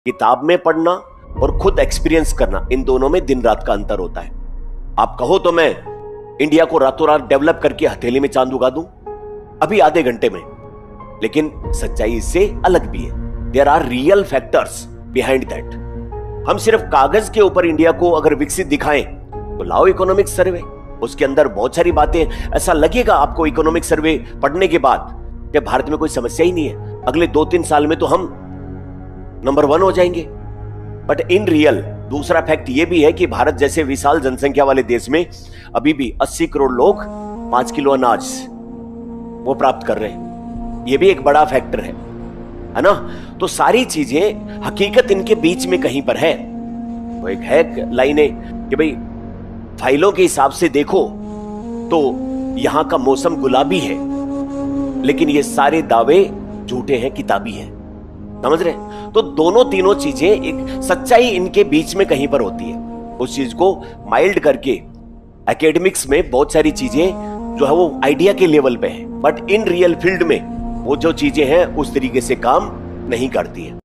किताब में पढ़ना और खुद एक्सपीरियंस करना, इन दोनों में दिन रात का अंतर होता है। आप कहो तो मैं इंडिया को रातों रात डेवलप करके हथेली में चांद उगा दूं अभी आधे घंटे में, लेकिन सच्चाई इससे अलग भी है। There are real factors behind that. हम सिर्फ कागज के ऊपर इंडिया को अगर विकसित दिखाएं तो लाओ इकोनॉमिक सर्वे, उसके अंदर बहुत सारी बातें, ऐसा लगेगा आपको इकोनॉमिक सर्वे पढ़ने के बाद कि भारत में कोई समस्या ही नहीं है, अगले 2-3 साल में तो हम नंबर 1 हो जाएंगे। बट इन रियल दूसरा फैक्ट यह भी है कि भारत जैसे विशाल जनसंख्या वाले देश में अभी भी 80 करोड़ लोग 5 किलो अनाज वो प्राप्त कर रहे हैं। यह भी एक बड़ा फैक्टर है ना। तो सारी चीजें हकीकत इनके बीच में कहीं पर है। तो एक है लाइन है कि भाई फाइलों के हिसाब से देखो तो यहां का मौसम गुलाबी है, लेकिन ये सारे दावे झूठे हैं, किताबी हैं। समझ रहे? तो दोनों तीनों चीजें, एक सच्चाई इनके बीच में कहीं पर होती है। उस चीज को माइल्ड करके एकेडमिक्स में बहुत सारी चीजें जो है वो आइडिया के लेवल पे है, बट इन रियल फील्ड में वो जो चीजें हैं उस तरीके से काम नहीं करती है।